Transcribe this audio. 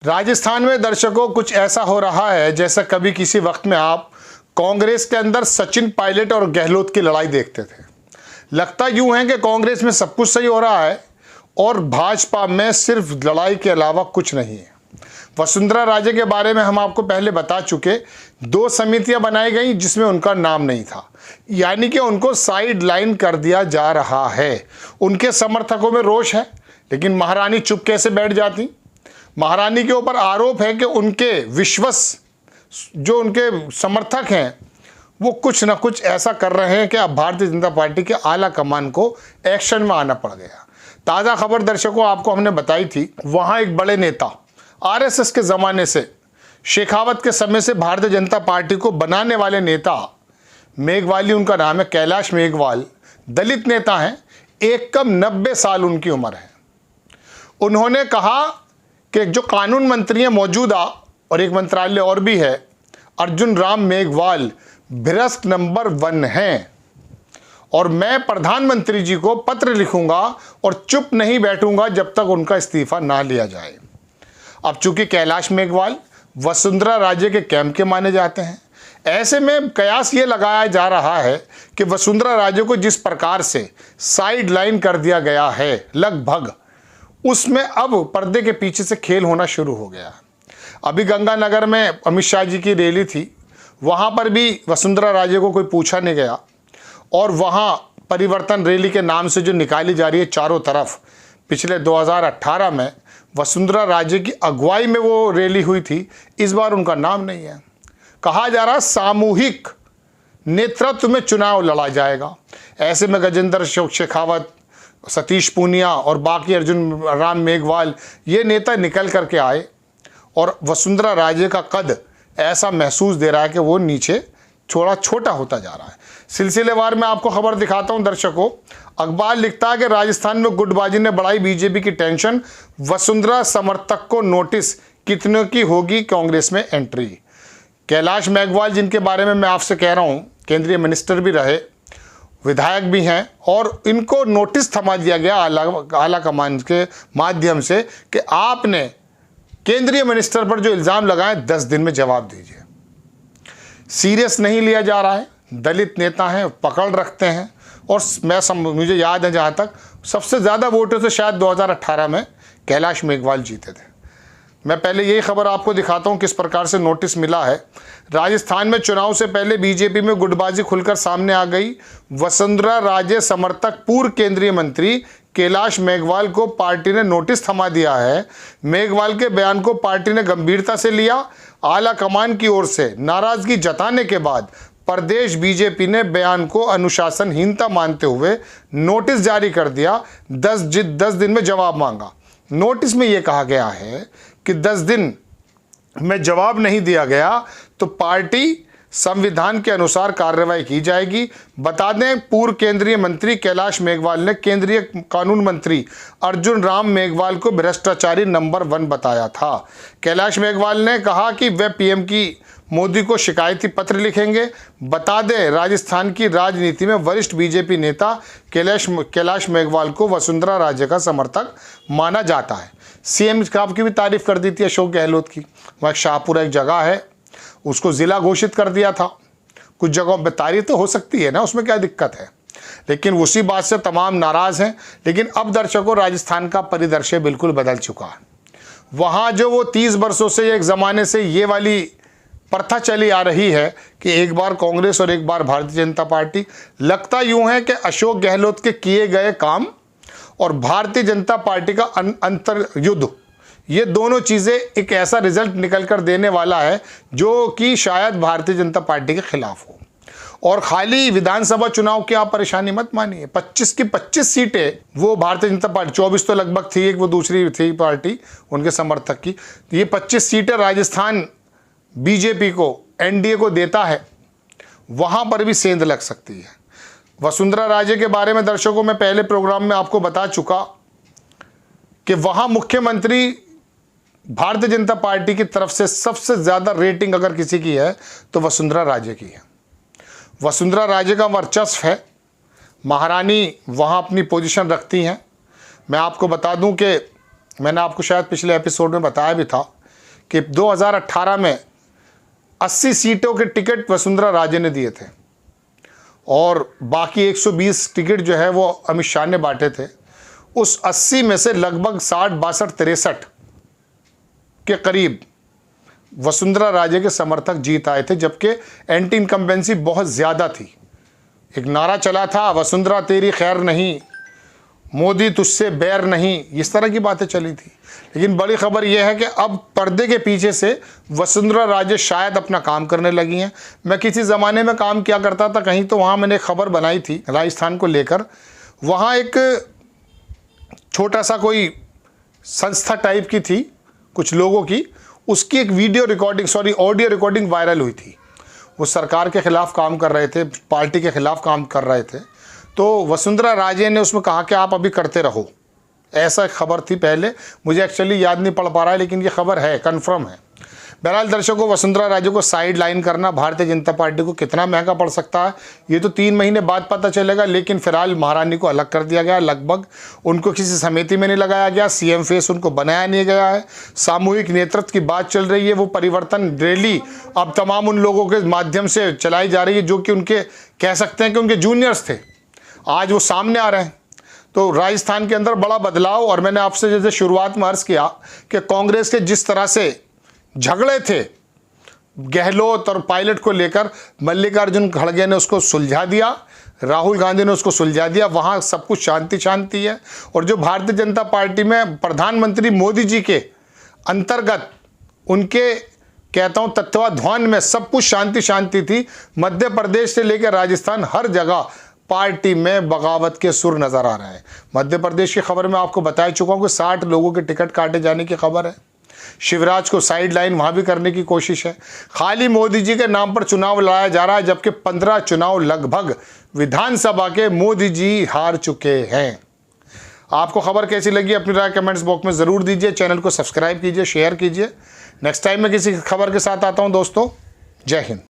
राजस्थान में दर्शकों कुछ ऐसा हो रहा है जैसा कभी किसी वक्त में आप कांग्रेस के अंदर सचिन पायलट और गहलोत की लड़ाई देखते थे। लगता यूं है कि कांग्रेस में सब कुछ सही हो रहा है और भाजपा में सिर्फ लड़ाई के अलावा कुछ नहीं है। वसुंधरा राजे के बारे में हम आपको पहले बता चुके, 2 समितियां बनाई गई जिसमें उनका नाम नहीं था, यानी कि उनको साइड लाइन कर दिया जा रहा है। उनके समर्थकों में रोष है, लेकिन महारानी चुप कैसे बैठ जाती। महारानी के ऊपर आरोप है कि उनके विश्वस्त जो उनके समर्थक हैं वो कुछ ना कुछ ऐसा कर रहे हैं कि अब भारतीय जनता पार्टी के आला कमान को एक्शन में आना पड़ गया। ताज़ा खबर दर्शकों आपको हमने बताई थी, वहाँ एक बड़े नेता आरएसएस के ज़माने से, शेखावत के समय से भारतीय जनता पार्टी को बनाने वाले नेता मेघवाली उनका नाम है, कैलाश मेघवाल, दलित नेता हैं, एक कम 90 साल उनकी उम्र है। उन्होंने कहा कि जो कानून मंत्री हैं मौजूदा और एक मंत्रालय और भी है, अर्जुन राम मेघवाल भ्रष्ट नंबर 1 हैं और मैं प्रधानमंत्री जी को पत्र लिखूंगा और चुप नहीं बैठूंगा जब तक उनका इस्तीफा ना लिया जाए। अब चूंकि कैलाश मेघवाल वसुंधरा राजे के कैंप के माने जाते हैं, ऐसे में कयास ये लगाया जा रहा है कि वसुंधरा राजे को जिस प्रकार से साइड लाइन कर दिया गया है लगभग, उसमें अब पर्दे के पीछे से खेल होना शुरू हो गया। अभी गंगानगर में अमित शाह जी की रैली थी, वहाँ पर भी वसुंधरा राजे को कोई पूछा नहीं गया और वहाँ परिवर्तन रैली के नाम से जो निकाली जा रही है चारों तरफ, पिछले 2018 में वसुंधरा राजे की अगुवाई में वो रैली हुई थी, इस बार उनका नाम नहीं है। कहा जा रहा सामूहिक नेतृत्व में चुनाव लड़ा जाएगा। ऐसे में गजेंद्र शेखावत, सतीश पूनिया और बाकी अर्जुन राम मेघवाल ये नेता निकल करके आए और वसुंधरा राजे का कद ऐसा महसूस दे रहा है कि वो नीचे थोड़ा छोटा होता जा रहा है। सिलसिलेवार में आपको खबर दिखाता हूं दर्शकों। अखबार लिखता है कि राजस्थान में गुटबाजी ने बढ़ाई बीजेपी की टेंशन, वसुंधरा समर्थक को नोटिस, कितने की होगी कांग्रेस में एंट्री। कैलाश मेघवाल जिनके बारे में मैं आपसे कह रहा हूं, केंद्रीय मिनिस्टर भी रहे, विधायक भी हैं, और इनको नोटिस थमा दिया गया आला कमान के माध्यम से कि आपने केंद्रीय मिनिस्टर पर जो इल्ज़ाम लगाए 10 दिन में जवाब दीजिए। सीरियस नहीं लिया जा रहा है, दलित नेता हैं, पकड़ रखते हैं। और मुझे याद है जहाँ तक सबसे ज़्यादा वोटों से शायद 2018 में कैलाश मेघवाल जीते थे। मैं पहले यही खबर आपको दिखाता हूँ किस प्रकार से नोटिस मिला है। राजस्थान में चुनाव से पहले बीजेपी में गुटबाजी खुलकर सामने आ गई। वसुंधरा राजे समर्थक पूर्व केंद्रीय मंत्री कैलाश मेघवाल को पार्टी ने नोटिस थमा दिया है। मेघवाल के बयान को पार्टी ने गंभीरता से लिया। आला कमान की ओर से नाराजगी जताने के बाद प्रदेश बीजेपी ने बयान को अनुशासनहीनता मानते हुए नोटिस जारी कर दिया। 10 दिन में जवाब मांगा। नोटिस में यह कहा गया है कि 10 दिन में जवाब नहीं दिया गया तो पार्टी संविधान के अनुसार कार्रवाई की जाएगी। बता दें, पूर्व केंद्रीय मंत्री कैलाश मेघवाल ने केंद्रीय कानून मंत्री अर्जुन राम मेघवाल को भ्रष्टाचारी नंबर 1 बताया था। कैलाश मेघवाल ने कहा कि वे पीएम की मोदी को शिकायती पत्र लिखेंगे। बता दें, राजस्थान की राजनीति में वरिष्ठ बीजेपी नेता कैलाश मेघवाल को वसुंधरा राजे का समर्थक माना जाता है। सीएम साहब की भी तारीफ कर दी थी अशोक गहलोत की। वह शाहपुरा एक जगह है, उसको ज़िला घोषित कर दिया था। कुछ जगहों पर तारीफ तो हो सकती है ना, उसमें क्या दिक्कत है, लेकिन उसी बात से तमाम नाराज़ हैं। लेकिन अब दर्शकों राजस्थान का परिदृश्य बिल्कुल बदल चुका है। वहाँ जो वो 30 वर्षों से एक ज़माने से ये वाली प्रथा चली आ रही है कि एक बार कांग्रेस और एक बार भारतीय जनता पार्टी, लगता यूं है कि अशोक गहलोत के किए गए काम और भारतीय जनता पार्टी का अंतर युद्ध, ये दोनों चीज़ें एक ऐसा रिजल्ट निकल कर देने वाला है जो कि शायद भारतीय जनता पार्टी के खिलाफ हो। और खाली विधानसभा चुनाव की आप परेशानी मत मानिए, 25 की 25 सीटें वो भारतीय जनता पार्टी, 24 तो लगभग थी, एक वो दूसरी थी पार्टी उनके समर्थक की, ये 25 सीटें राजस्थान बीजेपी को, एनडीए को देता है, वहाँ पर भी सेंध लग सकती है। वसुंधरा राजे के बारे में दर्शकों मैं पहले प्रोग्राम में आपको बता चुका कि वहाँ मुख्यमंत्री भारतीय जनता पार्टी की तरफ से सबसे ज़्यादा रेटिंग अगर किसी की है तो वसुंधरा राजे की है। वसुंधरा राजे का वर्चस्व है, महारानी वहाँ अपनी पोजीशन रखती हैं। मैं आपको बता दूं कि मैंने आपको शायद पिछले एपिसोड में बताया भी था कि 2018 में 80 सीटों के टिकट वसुंधरा राजे ने दिए थे और बाकी 120 टिकट जो है वो अमित शाह ने बांटे थे। उस 80 में से लगभग 60, 62, 63 के करीब वसुंधरा राजे के समर्थक जीत आए थे, जबकि एंटी इनकम्बेंसी बहुत ज़्यादा थी। एक नारा चला था, वसुंधरा तेरी खैर नहीं, मोदी तुझसे बैर नहीं, इस तरह की बातें चली थी। लेकिन बड़ी खबर यह है कि अब पर्दे के पीछे से वसुंधरा राजे शायद अपना काम करने लगी हैं। मैं किसी ज़माने में काम किया करता था कहीं, तो वहाँ मैंने खबर बनाई थी राजस्थान को लेकर। वहाँ एक छोटा सा कोई संस्था टाइप की थी कुछ लोगों की, उसकी एक ऑडियो रिकॉर्डिंग वायरल हुई थी। वो सरकार के ख़िलाफ़ काम कर रहे थे, पार्टी के ख़िलाफ़ काम कर रहे थे। तो वसुंधरा राजे ने उसमें कहा कि आप अभी करते रहो, ऐसा खबर थी पहले, मुझे एक्चुअली याद नहीं पड़ पा रहा है, लेकिन ये खबर है, कन्फर्म है। बहरहाल दर्शकों, वसुंधरा राजे को साइड लाइन करना भारतीय जनता पार्टी को कितना महंगा पड़ सकता है ये तो 3 महीने बाद पता चलेगा। लेकिन फिलहाल महारानी को अलग कर दिया गया, लगभग उनको किसी समिति में नहीं लगाया गया, सीएम फेस उनको बनाया नहीं गया है। सामूहिक नेतृत्व की बात चल रही है, वो परिवर्तन रैली अब तमाम उन लोगों के माध्यम से चलाई जा रही है जो कि उनके कह सकते हैं कि उनके जूनियर्स थे, आज वो सामने आ रहे हैं। तो राजस्थान के अंदर बड़ा बदलाव। और मैंने आपसे जैसे शुरुआत में अर्ज़ किया कि कांग्रेस के जिस तरह से झगड़े थे गहलोत और पायलट को लेकर, मल्लिकार्जुन खड़गे ने उसको सुलझा दिया, राहुल गांधी ने उसको सुलझा दिया, वहाँ सब कुछ शांति है। और जो भारतीय जनता पार्टी में प्रधानमंत्री मोदी जी के अंतर्गत उनके कहता हूँ तत्वाधान में सब कुछ शांति थी। मध्य प्रदेश से लेकर राजस्थान हर जगह पार्टी में बगावत के सुर नज़र आ रहे हैं। मध्य प्रदेश की खबर में आपको बता चुका हूँ कि 60 लोगों के टिकट काटे जाने की खबर है। शिवराज को साइड लाइन वहाँ भी करने की कोशिश है। खाली मोदी जी के नाम पर चुनाव लड़ाया जा रहा है, जबकि 15 चुनाव लगभग विधानसभा के मोदी जी हार चुके हैं। आपको खबर कैसी लगी अपनी राय कमेंट्स बॉक्स में ज़रूर दीजिए। चैनल को सब्सक्राइब कीजिए, शेयर कीजिए। नेक्स्ट टाइम मैं किसी खबर के साथ आता हूँ दोस्तों। जय हिंद।